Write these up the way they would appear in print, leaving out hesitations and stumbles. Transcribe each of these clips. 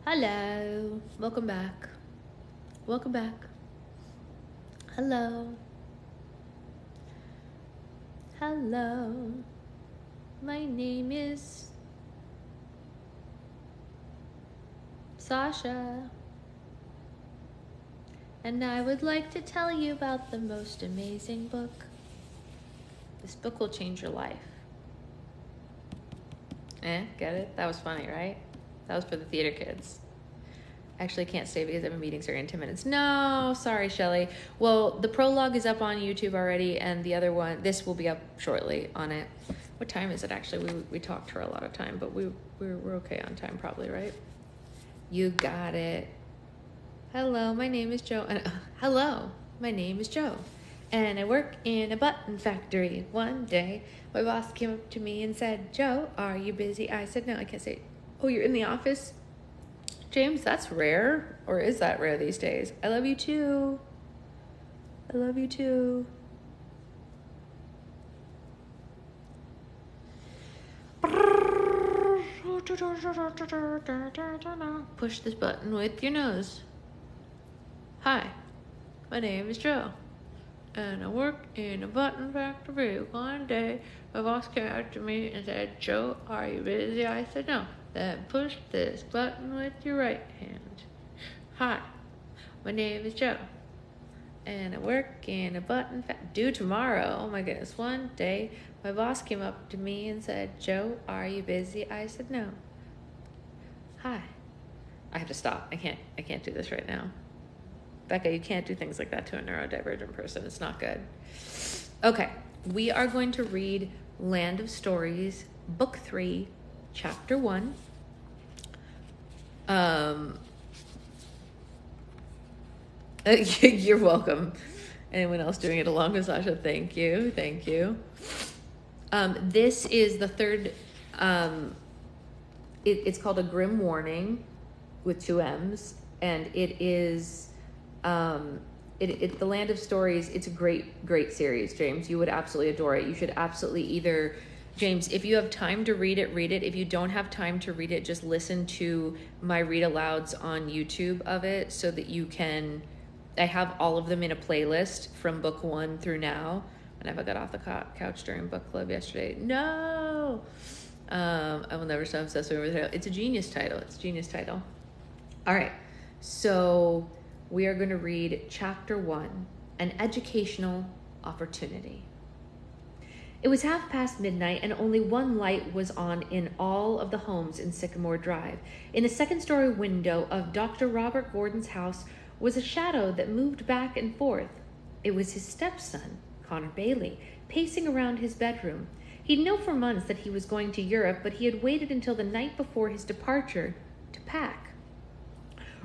Hello. Welcome back. Welcome back. Hello. Hello. My name is Sasha. And I would like to tell you about the most amazing book. This book will change your life. Get it? That was funny, right? That was for the theater kids. Actually, I can't stay because I have a meeting starting in 10 minutes. No, sorry, Shelly. Well, the prologue is up on YouTube already, and the other one, this will be up shortly on it. What time is it, actually? We talked for a lot of time, but we're okay on time probably, right? You got it. Hello, my name is Joe. Hello, my name is Joe. And I work in a button factory. One day, my boss came up to me and said, Joe, are you busy? I said, no, I can't say. Oh, you're in the office? James, that's rare. Or is that rare these days? I love you too. I love you too. Push this button with your nose. Hi, my name is Joe, and I work in a button factory. One day, my boss came up to me and said, Joe, are you busy? I said, no. Then push this button with your right hand. Hi, my name is Joe, and I work in a button factory. Due tomorrow. Oh my goodness. One day, my boss came up to me and said, Joe, are you busy? I said, no. Hi. I have to stop. I can't do this right now. Becca, you can't do things like that to a neurodivergent person. It's not good. Okay, we are going to read Land of Stories, Book 3, Chapter 1. You're welcome. Anyone else doing it along with Sasha? Thank you. Thank you. This is the third, it's called A Grim Warning with 2 M's, and it is, The Land of Stories. It's a great series, James. You would absolutely adore it. You should absolutely either, James, if you have time to read it, read it. If you don't have time to read it, just listen to my read alouds on YouTube of it so that you can, I have all of them in a playlist from book 1 through now. And I got off the couch during book club yesterday. No! I will never stop obsessing with it. It's a genius title. All right. So we are going to read Chapter 1, An Educational Opportunity. It was midnight, and only one light was on in all of the homes in Sycamore Drive. In the second-story window of Dr. Robert Gordon's house was a shadow that moved back and forth. It was his stepson, Connor Bailey, pacing around his bedroom. He'd known for months that he was going to Europe, but he had waited until the night before his departure to pack.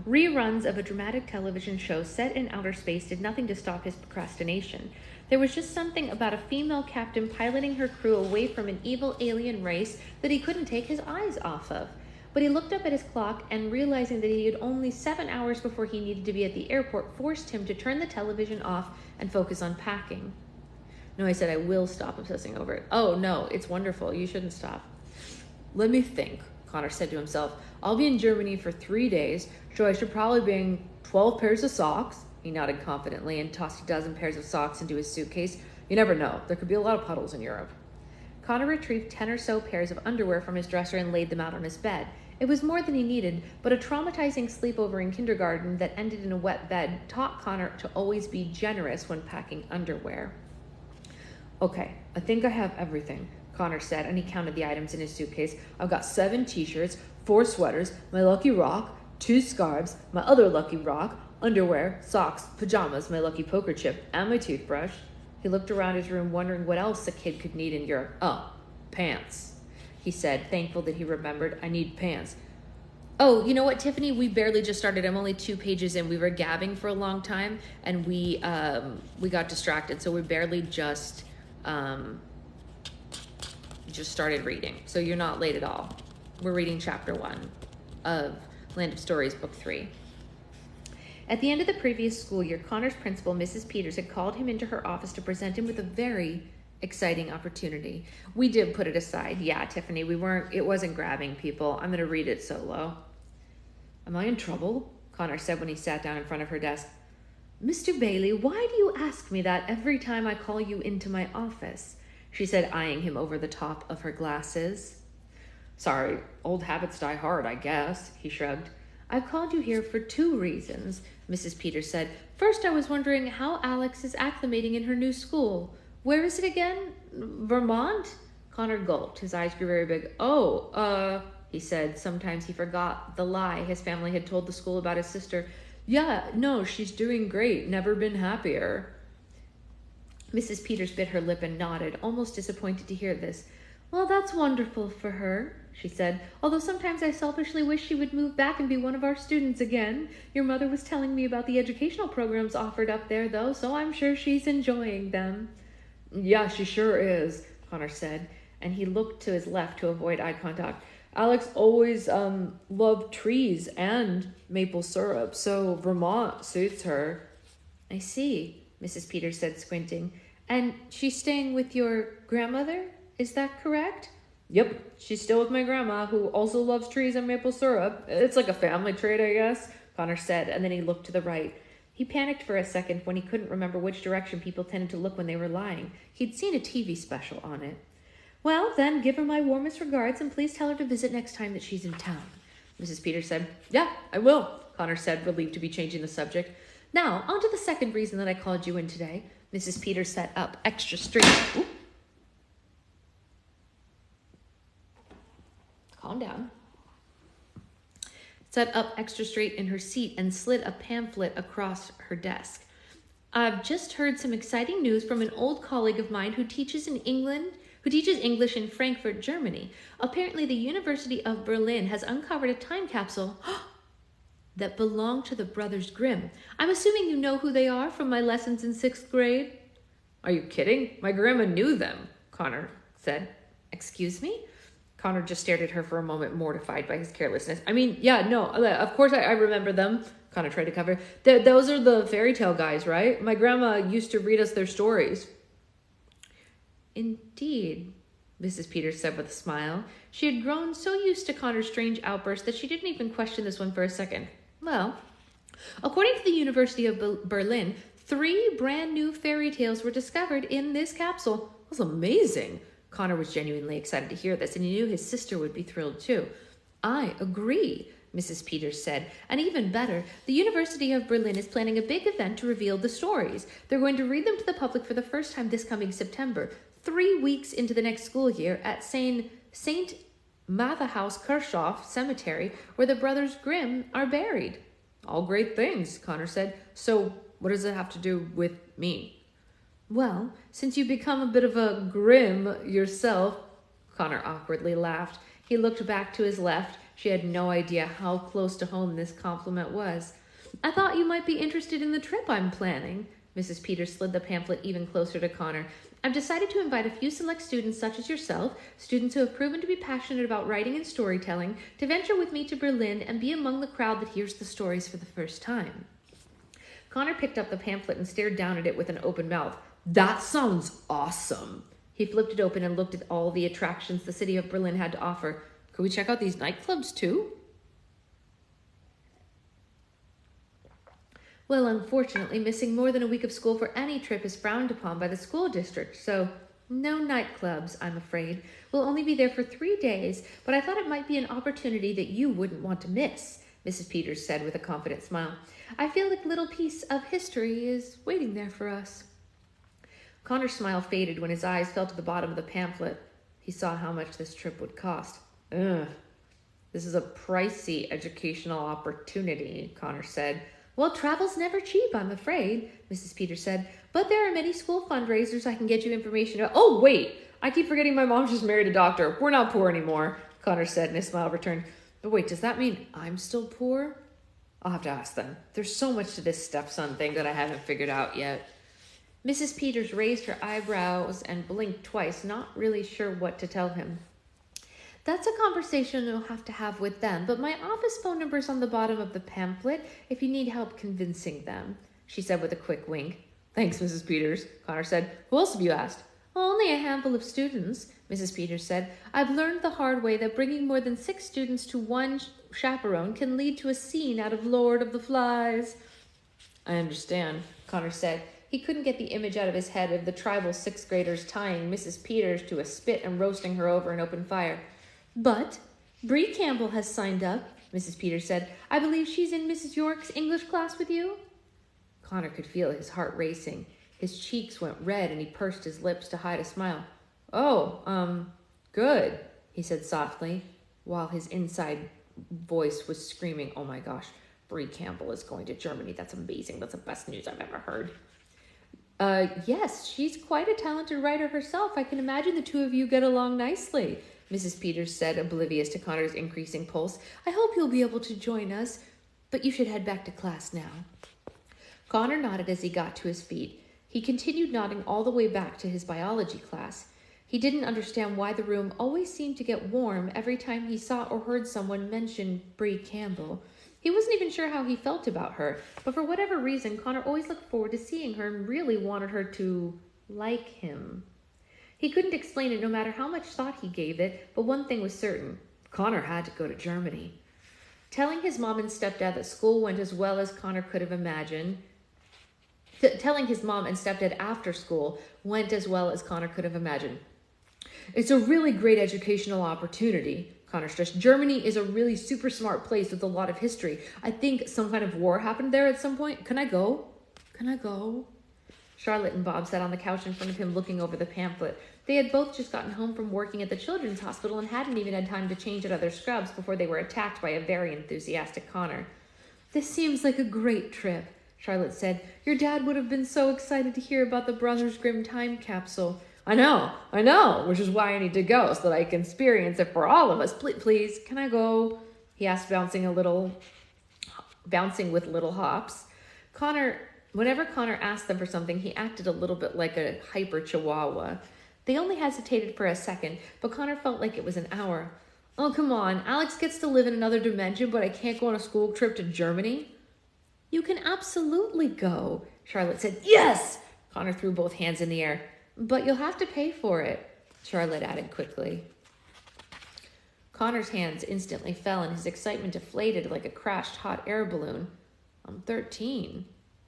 Reruns of a dramatic television show set in outer space did nothing to stop his procrastination. There was just something about a female captain piloting her crew away from an evil alien race that he couldn't take his eyes off of. But he looked up at his clock and, realizing that he had only 7 hours before he needed to be at the airport, forced him to turn the television off and focus on packing. No, I said I will stop obsessing over it. Oh, no, it's wonderful. You shouldn't stop. Let me think, Connor said to himself. I'll be in Germany for 3 days, so I should probably bring 12 pairs of socks. He nodded confidently and tossed a dozen pairs of socks into his suitcase. You never know. There could be a lot of puddles in Europe. Connor retrieved 10 or so pairs of underwear from his dresser and laid them out on his bed. It was more than he needed, but a traumatizing sleepover in kindergarten that ended in a wet bed taught Connor to always be generous when packing underwear. Okay, I think I have everything, Connor said, and he counted the items in his suitcase. I've got 7 t-shirts, 4 sweaters, my lucky rock, 2 scarves, my other lucky rock, underwear, socks, pajamas, my lucky poker chip, and my toothbrush. He looked around his room, wondering what else a kid could need in Europe. Oh, pants, he said, thankful that he remembered. I need pants. Oh, you know what, Tiffany? We barely just started. I'm only 2 pages in. We were gabbing for a long time, and we got distracted, so we barely just started reading. So you're not late at all. We're reading Chapter 1 of Land of Stories, Book 3. At the end of the previous school year, Connor's principal, Mrs. Peters, had called him into her office to present him with a very exciting opportunity. We did put it aside. Yeah, Tiffany, it wasn't grabbing people. I'm going to read it solo. Am I in trouble? Connor said when he sat down in front of her desk. Mr. Bailey, why do you ask me that every time I call you into my office? She said, eyeing him over the top of her glasses. Sorry, old habits die hard, I guess, he shrugged. I've called you here for 2 reasons, Mrs. Peters said. First, I was wondering how Alex is acclimating in her new school. Where is it again? Vermont? Connor gulped. His eyes grew very big. He said. Sometimes he forgot the lie his family had told the school about his sister. Yeah, no, she's doing great. Never been happier. Mrs. Peters bit her lip and nodded, almost disappointed to hear this. Well, that's wonderful for her, she said, although sometimes I selfishly wish she would move back and be one of our students again. Your mother was telling me about the educational programs offered up there, though, so I'm sure she's enjoying them. Yeah, she sure is, Connor said, and he looked to his left to avoid eye contact. Alex always loved trees and maple syrup, so Vermont suits her. I see, Mrs. Peters said, squinting. And she's staying with your grandmother? Is that correct? Yep, she's still with my grandma, who also loves trees and maple syrup. It's like a family trait, I guess, Connor said, and then he looked to the right. He panicked for a second when he couldn't remember which direction people tended to look when they were lying. He'd seen a TV special on it. Well, then, give her my warmest regards, and please tell her to visit next time that she's in town. Mrs. Peters said, Yeah, I will, Connor said, relieved to be changing the subject. Now, on to the second reason that I called you in today. Mrs. Peters sat up extra straight. Ooh. Calm down. Sat up extra straight in her seat and slid a pamphlet across her desk. I've just heard some exciting news from an old colleague of mine who teaches English in Frankfurt, Germany. Apparently, the University of Berlin has uncovered a time capsule that belonged to the Brothers Grimm. I'm assuming you know who they are from my lessons in 6th grade? Are you kidding? My grandma knew them, Connor said. Excuse me? Connor just stared at her for a moment, mortified by his carelessness. I mean, yeah, no, of course I remember them. Connor tried to cover. Those are the fairy tale guys, right? My grandma used to read us their stories. Indeed, Mrs. Peters said with a smile. She had grown so used to Connor's strange outburst that she didn't even question this one for a second. Well, according to the University of Berlin, 3 brand new fairy tales were discovered in this capsule. It was amazing. Connor was genuinely excited to hear this, and he knew his sister would be thrilled too. I agree, Mrs. Peters said. And even better, the University of Berlin is planning a big event to reveal the stories. They're going to read them to the public for the first time this coming September, 3 weeks into the next school year at St. Matthäus Kirchhof Cemetery, where the Brothers Grimm are buried. All great things, Connor said. So what does it have to do with me? Well, since you become a bit of a Grimm yourself, Connor awkwardly laughed. He looked back to his left. She had no idea how close to home this compliment was. I thought you might be interested in the trip I'm planning. Mrs. Peters slid the pamphlet even closer to Connor. I've decided to invite a few select students such as yourself, students who have proven to be passionate about writing and storytelling, to venture with me to Berlin and be among the crowd that hears the stories for the first time. Connor picked up the pamphlet and stared down at it with an open mouth. That sounds awesome. He flipped it open and looked at all the attractions the city of Berlin had to offer. Could we check out these nightclubs too? Well, unfortunately, missing more than a week of school for any trip is frowned upon by the school district, so no nightclubs, I'm afraid. We'll only be there for 3 days, but I thought it might be an opportunity that you wouldn't want to miss, Mrs. Peters said with a confident smile. I feel like a little piece of history is waiting there for us. Connor's smile faded when his eyes fell to the bottom of the pamphlet. He saw how much this trip would cost. Ugh. This is a pricey educational opportunity, Connor said. Well, travel's never cheap, I'm afraid, Mrs. Peters said. But there are many school fundraisers I can get you information about. Oh, wait! I keep forgetting my mom just married a doctor. We're not poor anymore, Connor said, and his smile returned. But wait, does that mean I'm still poor? I'll have to ask them. There's so much to this stepson thing that I haven't figured out yet. Mrs. Peters raised her eyebrows and blinked twice, not really sure what to tell him. That's a conversation you'll have to have with them, but my office phone number's on the bottom of the pamphlet if you need help convincing them, she said with a quick wink. Thanks, Mrs. Peters, Connor said. Who else have you asked? Only a handful of students, Mrs. Peters said. I've learned the hard way that bringing more than 6 students to one chaperone can lead to a scene out of Lord of the Flies. I understand, Connor said. He couldn't get the image out of his head of the tribal 6th graders tying Mrs. Peters to a spit and roasting her over an open fire. But Bree Campbell has signed up, Mrs. Peters said. I believe she's in Mrs. York's English class with you? Connor could feel his heart racing. His cheeks went red and he pursed his lips to hide a smile. Oh, good, he said softly, while his inside voice was screaming, oh my gosh, Bree Campbell is going to Germany. That's amazing. That's the best news I've ever heard. Yes, she's quite a talented writer herself. I can imagine the two of you get along nicely, Mrs. Peters said, oblivious to Connor's increasing pulse. I hope you'll be able to join us, but you should head back to class now. Connor nodded as he got to his feet. He continued nodding all the way back to his biology class. He didn't understand why the room always seemed to get warm every time he saw or heard someone mention Bree Campbell. He wasn't even sure how he felt about her, but for whatever reason, Connor always looked forward to seeing her and really wanted her to like him. He couldn't explain it no matter how much thought he gave it, but one thing was certain. Connor had to go to Germany. Telling his mom and stepdad that school went as well as Connor could have imagined, telling his mom and stepdad after school went as well as Connor could have imagined. It's a really great educational opportunity, Connor stressed. Germany is a really super smart place with a lot of history. I think some kind of war happened there at some point. Can I go? Can I go? Charlotte and Bob sat on the couch in front of him looking over the pamphlet. They had both just gotten home from working at the children's hospital and hadn't even had time to change out of their scrubs before they were attacked by a very enthusiastic Connor. This seems like a great trip, Charlotte said. Your dad would have been so excited to hear about the Brothers Grimm time capsule. I know, which is why I need to go, so that I can experience it for all of us. Please, can I go? He asked, bouncing with little hops. Whenever Connor asked them for something, he acted a little bit like a hyper chihuahua. They only hesitated for a second, but Connor felt like it was an hour. Oh, come on, Alex gets to live in another dimension, but I can't go on a school trip to Germany? You can absolutely go, Charlotte said. Yes! Connor threw both hands in the air. But you'll have to pay for it, Charlotte added quickly. Connor's hands instantly fell and his excitement deflated like a crashed hot air balloon. I'm 13.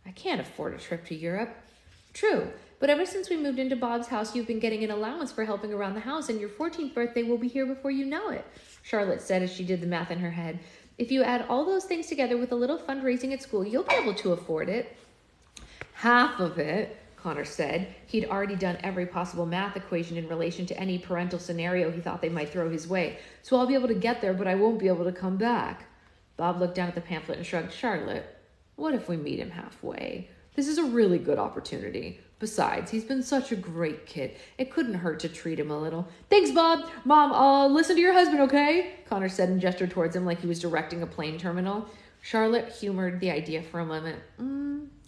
I can't afford a trip to Europe. True, but ever since we moved into Bob's house, you've been getting an allowance for helping around the house, and your 14th birthday will be here before you know it, Charlotte said as she did the math in her head. If you add all those things together with a little fundraising at school, you'll be able to afford it. Half of it, Connor said. He'd already done every possible math equation in relation to any parental scenario he thought they might throw his way. So I'll be able to get there, but I won't be able to come back. Bob looked down at the pamphlet and shrugged. Charlotte, what if we meet him halfway? This is a really good opportunity. Besides, he's been such a great kid. It couldn't hurt to treat him a little. Thanks, Bob. Mom, listen to your husband, okay? Connor said and gestured towards him like he was directing a plane terminal. Charlotte humored the idea for a moment.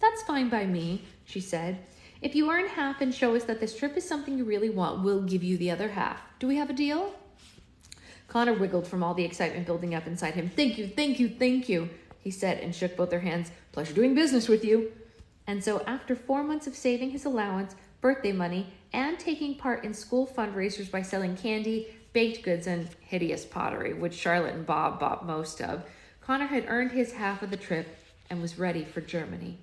That's fine by me, she said. If you earn half and show us that this trip is something you really want, we'll give you the other half. Do we have a deal? Connor wiggled from all the excitement building up inside him. Thank you, he said and shook both their hands. Pleasure doing business with you. And so after 4 months of saving his allowance, birthday money, and taking part in school fundraisers by selling candy, baked goods, and hideous pottery, which Charlotte and Bob bought most of, Connor had earned his half of the trip and was ready for Germany.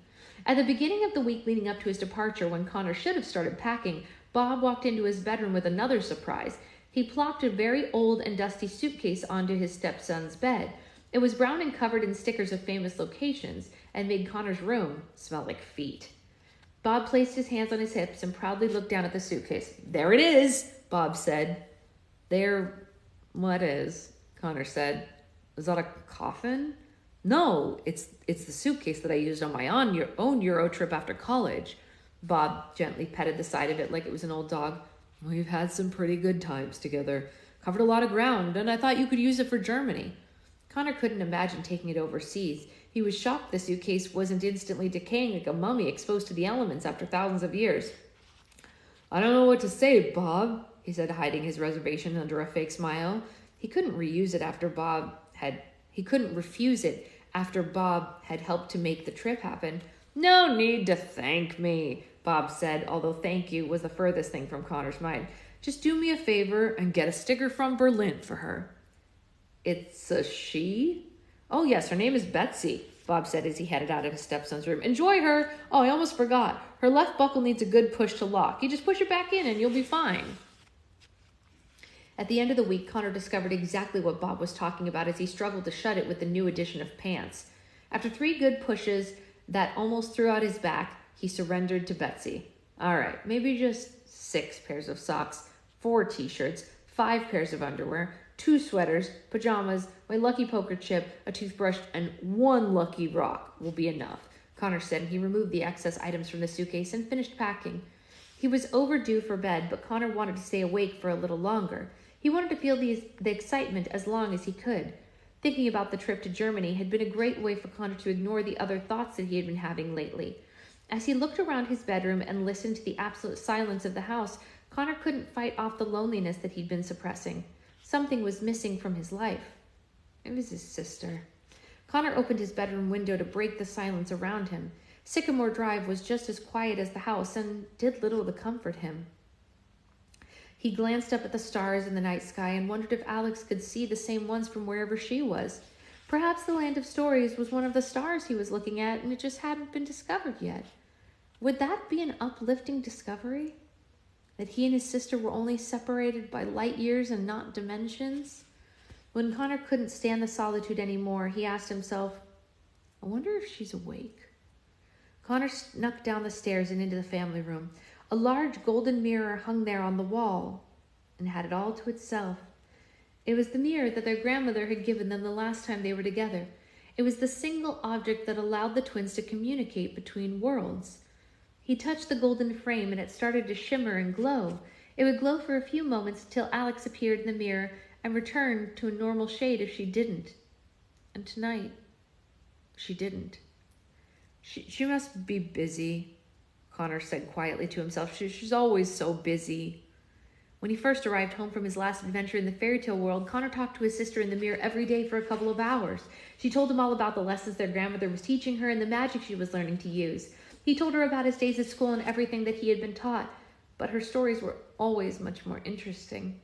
At the beginning of the week leading up to his departure, when Connor should have started packing, Bob walked into his bedroom with another surprise. He plopped a very old and dusty suitcase onto his stepson's bed. It was brown and covered in stickers of famous locations and made Connor's room smell like feet. Bob placed his hands on his hips and proudly looked down at the suitcase. There it is, Bob said. There, what is? Connor said. Is that a coffin? No, it's the suitcase that I used on my own Euro trip after college. Bob gently petted the side of it like it was an old dog. We've had some pretty good times together. Covered a lot of ground, and I thought you could use it for Germany. Connor couldn't imagine taking it overseas. He was shocked the suitcase wasn't instantly decaying like a mummy exposed to the elements after thousands of years. I don't know what to say, Bob, he said, hiding his reservation under a fake smile. He couldn't refuse it after Bob had helped to make the trip happen. No need to thank me, Bob said, although thank you was the furthest thing from Connor's mind. Just do me a favor and get a sticker from Berlin for her. It's a she? Oh, yes, her name is Betsy, Bob said as he headed out of his stepson's room. Enjoy her. Oh, I almost forgot. Her left buckle needs a good push to lock. You just push it back in and you'll be fine. At the end of the week, Connor discovered exactly what Bob was talking about as he struggled to shut it with the new addition of pants. After 3 good pushes that almost threw out his back, he surrendered to Betsy. All right, maybe just 6 pairs of socks, 4 t-shirts, 5 pairs of underwear, 2 sweaters, pajamas, my lucky poker chip, a toothbrush, and 1 lucky rock will be enough, Connor said. He removed the excess items from the suitcase and finished packing. He was overdue for bed, but Connor wanted to stay awake for a little longer. He wanted to feel the excitement as long as he could. Thinking about the trip to Germany had been a great way for Connor to ignore the other thoughts that he had been having lately. As he looked around his bedroom and listened to the absolute silence of the house, Connor couldn't fight off the loneliness that he'd been suppressing. Something was missing from his life. It was his sister. Connor opened his bedroom window to break the silence around him. Sycamore Drive was just as quiet as the house and did little to comfort him. He glanced up at the stars in the night sky and wondered if Alex could see the same ones from wherever she was. Perhaps the Land of Stories was one of the stars he was looking at and it just hadn't been discovered yet. Would that be an uplifting discovery? That he and his sister were only separated by light years and not dimensions? When Connor couldn't stand the solitude anymore, he asked himself, I wonder if she's awake. Connor snuck down the stairs and into the family room. A large golden mirror hung there on the wall and had it all to itself. It was the mirror that their grandmother had given them the last time they were together. It was the single object that allowed the twins to communicate between worlds. He touched the golden frame and it started to shimmer and glow. It would glow for a few moments till Alex appeared in the mirror and returned to a normal shade if she didn't. And tonight, she didn't. She must be busy, Connor said quietly to himself. She's always so busy. When he first arrived home from his last adventure in the fairy tale world, Connor talked to his sister in the mirror every day for a couple of hours. She told him all about the lessons their grandmother was teaching her and the magic she was learning to use. He told her about his days at school and everything that he had been taught, but her stories were always much more interesting.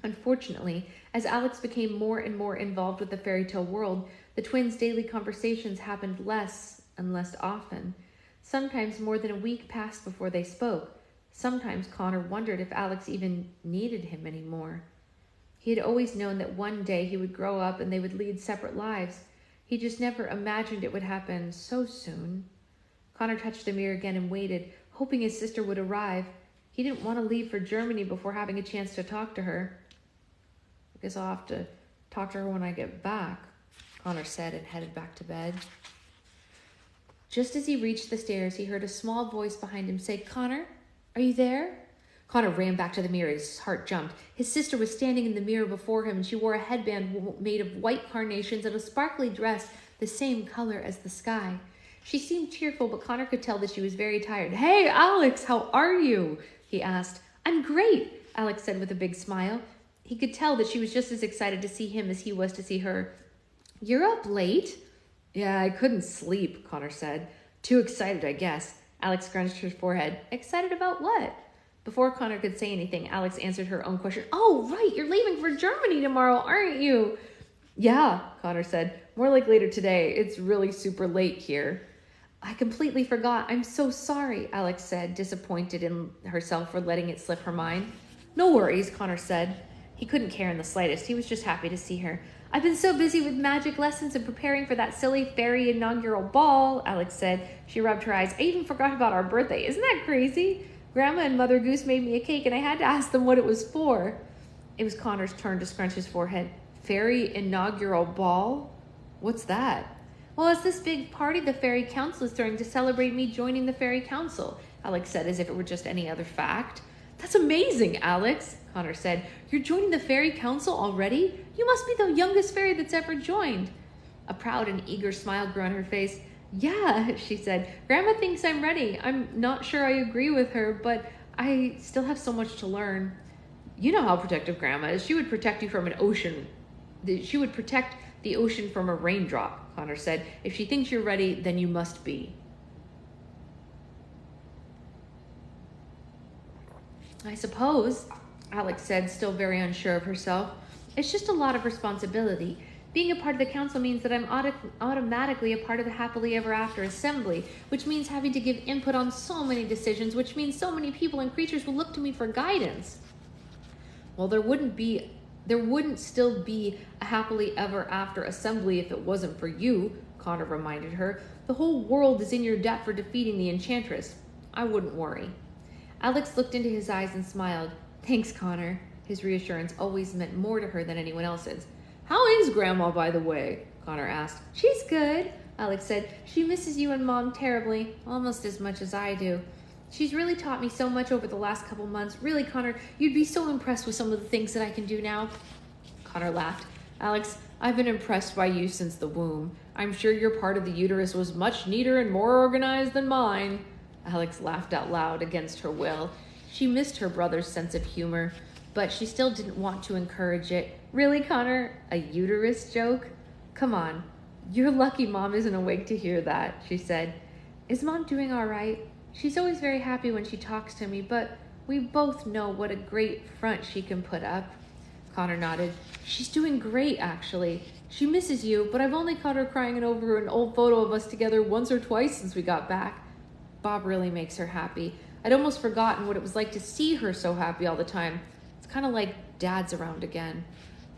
Unfortunately, as Alex became more and more involved with the fairy tale world, the twins' daily conversations happened less and less often. Sometimes more than a week passed before they spoke. Sometimes Connor wondered if Alex even needed him anymore. He had always known that one day he would grow up and they would lead separate lives. He just never imagined it would happen so soon. Connor touched the mirror again and waited, hoping his sister would arrive. He didn't want to leave for Germany before having a chance to talk to her. I guess I'll have to talk to her when I get back, Connor said and headed back to bed. Just as he reached the stairs, he heard a small voice behind him say, Connor, are you there? Connor ran back to the mirror. His heart jumped. His sister was standing in the mirror before him, and she wore a headband made of white carnations and a sparkly dress the same color as the sky. She seemed cheerful, but Connor could tell that she was very tired. Hey, Alex, how are you? He asked. I'm great, Alex said with a big smile. He could tell that she was just as excited to see him as he was to see her. You're up late? Yeah, I couldn't sleep, Connor said. Too excited, I guess. Alex scrunched her forehead. Excited about what? Before Connor could say anything, Alex answered her own question. Oh, right, you're leaving for Germany tomorrow, aren't you? Yeah, Connor said. More like later today. It's really super late here. I completely forgot. I'm so sorry, Alex said, disappointed in herself for letting it slip her mind. No worries, Connor said. He couldn't care in the slightest. He was just happy to see her. I've been so busy with magic lessons and preparing for that silly fairy inaugural ball, Alex said. She rubbed her eyes. I even forgot about our birthday. Isn't that crazy? Grandma and Mother Goose made me a cake and I had to ask them what it was for. It was Connor's turn to scrunch his forehead. Fairy inaugural ball? What's that? Well, it's this big party the Fairy Council is throwing to celebrate me joining the Fairy Council, Alex said as if it were just any other fact. That's amazing, Alex, Connor said. You're joining the Fairy Council already? You must be the youngest fairy that's ever joined. A proud and eager smile grew on her face. Yeah, she said. Grandma thinks I'm ready. I'm not sure I agree with her, but I still have so much to learn. You know how protective Grandma is. She would protect you from an ocean. She would protect the ocean from a raindrop, Connor said. If she thinks you're ready, then you must be. I suppose, Alex said, still very unsure of herself. It's just a lot of responsibility. Being a part of the council means that I'm automatically a part of the Happily Ever After Assembly, which means having to give input on so many decisions, which means so many people and creatures will look to me for guidance. Well, there wouldn't still be a Happily Ever After Assembly if it wasn't for you, Connor reminded her. The whole world is in your debt for defeating the Enchantress. I wouldn't worry. Alex looked into his eyes and smiled. Thanks, Connor. His reassurance always meant more to her than anyone else's. How is Grandma, by the way? Connor asked. She's good, Alex said. She misses you and Mom terribly, almost as much as I do. She's really taught me so much over the last couple months. Really, Connor, you'd be so impressed with some of the things that I can do now. Connor laughed. Alex, I've been impressed by you since the womb. I'm sure your part of the uterus was much neater and more organized than mine. Alex laughed out loud against her will. She missed her brother's sense of humor, but she still didn't want to encourage it. Really, Connor? A uterus joke? Come on. You're lucky Mom isn't awake to hear that, she said. Is Mom doing all right? She's always very happy when she talks to me, but we both know what a great front she can put up. Connor nodded. She's doing great, actually. She misses you, but I've only caught her crying over an old photo of us together once or twice since we got back. Bob really makes her happy. I'd almost forgotten what it was like to see her so happy all the time. It's kind of like Dad's around again.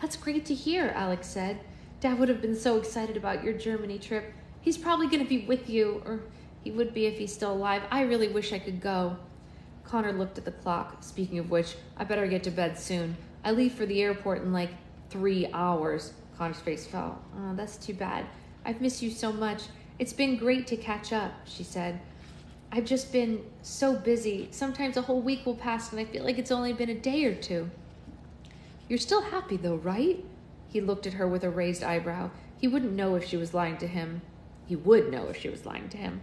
That's great to hear, Alex said. Dad would have been so excited about your Germany trip. He's probably going to be with you, or he would be if he's still alive. I really wish I could go. Connor looked at the clock. Speaking of which, I better get to bed soon. I leave for the airport in like 3 hours. Connor's face fell. Oh, that's too bad. I've missed you so much. It's been great to catch up, she said. I've just been so busy. Sometimes a whole week will pass and I feel like it's only been a day or two. You're still happy though, right? He looked at her with a raised eyebrow. He wouldn't know if she was lying to him. He would know if she was lying to him.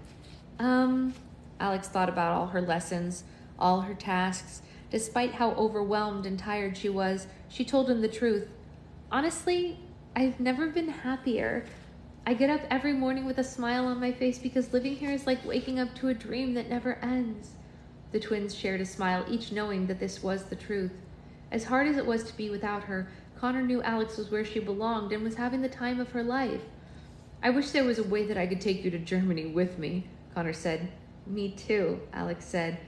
Alex thought about all her lessons, all her tasks. Despite how overwhelmed and tired she was, she told him the truth. Honestly, I've never been happier. I get up every morning with a smile on my face because living here is like waking up to a dream that never ends. The twins shared a smile, each knowing that this was the truth. As hard as it was to be without her, Connor knew Alex was where she belonged and was having the time of her life. I wish there was a way that I could take you to Germany with me, Connor said. Me too, Alex said.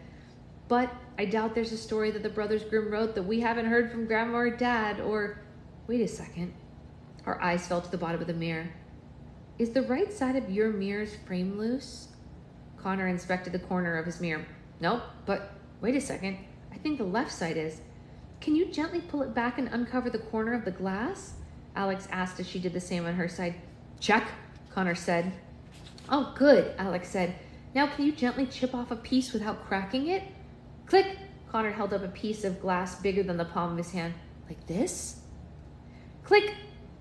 But I doubt there's a story that the Brothers Grimm wrote that we haven't heard from Grandma or Dad, or... Wait a second. Her eyes fell to the bottom of the mirror. Is the right side of your mirror's frame loose? Connor inspected the corner of his mirror. Nope, but wait a second. I think the left side is. Can you gently pull it back and uncover the corner of the glass? Alex asked as she did the same on her side. Check, Connor said. Oh, good, Alex said. Now can you gently chip off a piece without cracking it? Click! Connor held up a piece of glass bigger than the palm of his hand. Like this? Click!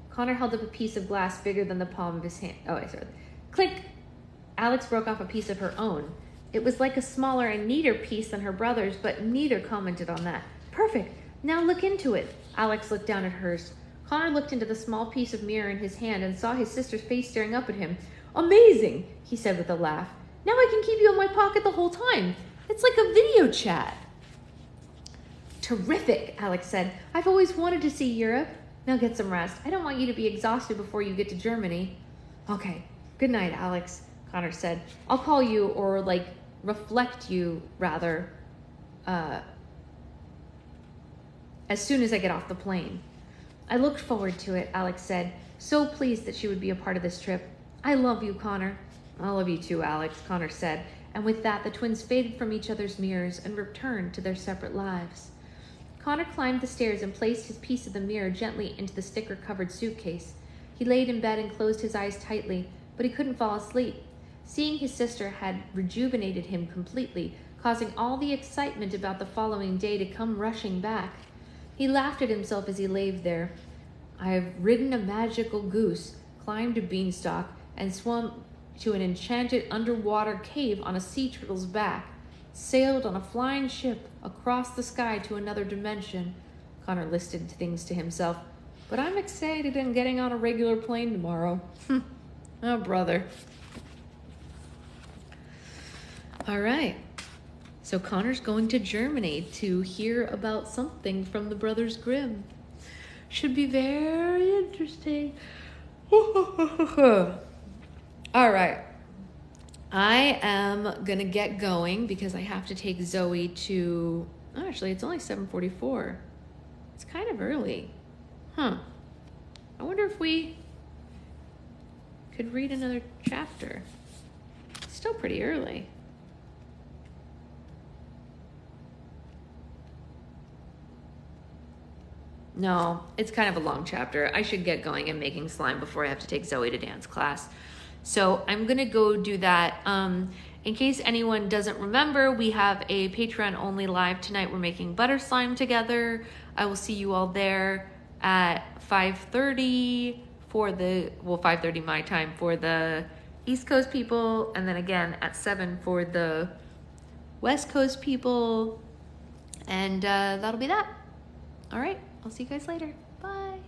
Connor held up a piece of glass bigger than the palm of his hand. Oh, I sorry. Click! Alex broke off a piece of her own. It was like a smaller and neater piece than her brother's, but neither commented on that. Perfect! Now look into it. Alex looked down at hers. Connor looked into the small piece of mirror in his hand and saw his sister's face staring up at him. Amazing, he said with a laugh. Now I can keep you in my pocket the whole time. It's like a video chat. Terrific, Alex said. I've always wanted to see Europe. Now get some rest. I don't want you to be exhausted before you get to Germany. Okay, good night, Alex, Connor said. I'll call you, or reflect you, rather, as soon as I get off the plane. I looked forward to it, Alex said, so pleased that she would be a part of this trip. I love you, Connor. I love you too, Alex, Connor said, and with that the twins faded from each other's mirrors and returned to their separate lives. Connor climbed the stairs and placed his piece of the mirror gently into the sticker-covered suitcase. He laid in bed and closed his eyes tightly, but he couldn't fall asleep. Seeing his sister had rejuvenated him completely, causing all the excitement about the following day to come rushing back. He laughed at himself as he lay there. I have ridden a magical goose, climbed a beanstalk, and swum to an enchanted underwater cave on a sea turtle's back, sailed on a flying ship across the sky to another dimension. Connor listed things to himself. But I'm excited in getting on a regular plane tomorrow. Oh, brother. All right. So Connor's going to Germany to hear about something from the Brothers Grimm. Should be very interesting. All right. I am going to get going because I have to take Zoe to... Oh, actually, it's only 7:44. It's kind of early. Huh. I wonder if we could read another chapter. It's still pretty early. No, it's kind of a long chapter. I should get going and making slime before I have to take Zoe to dance class. So I'm going to go do that. In case anyone doesn't remember, we have a Patreon only live tonight. We're making butter slime together. I will see you all there at 5:30 for the, well, 5:30 my time for the East Coast people. And then again at 7 for the West Coast people. And that'll be that. All right. I'll see you guys later. Bye.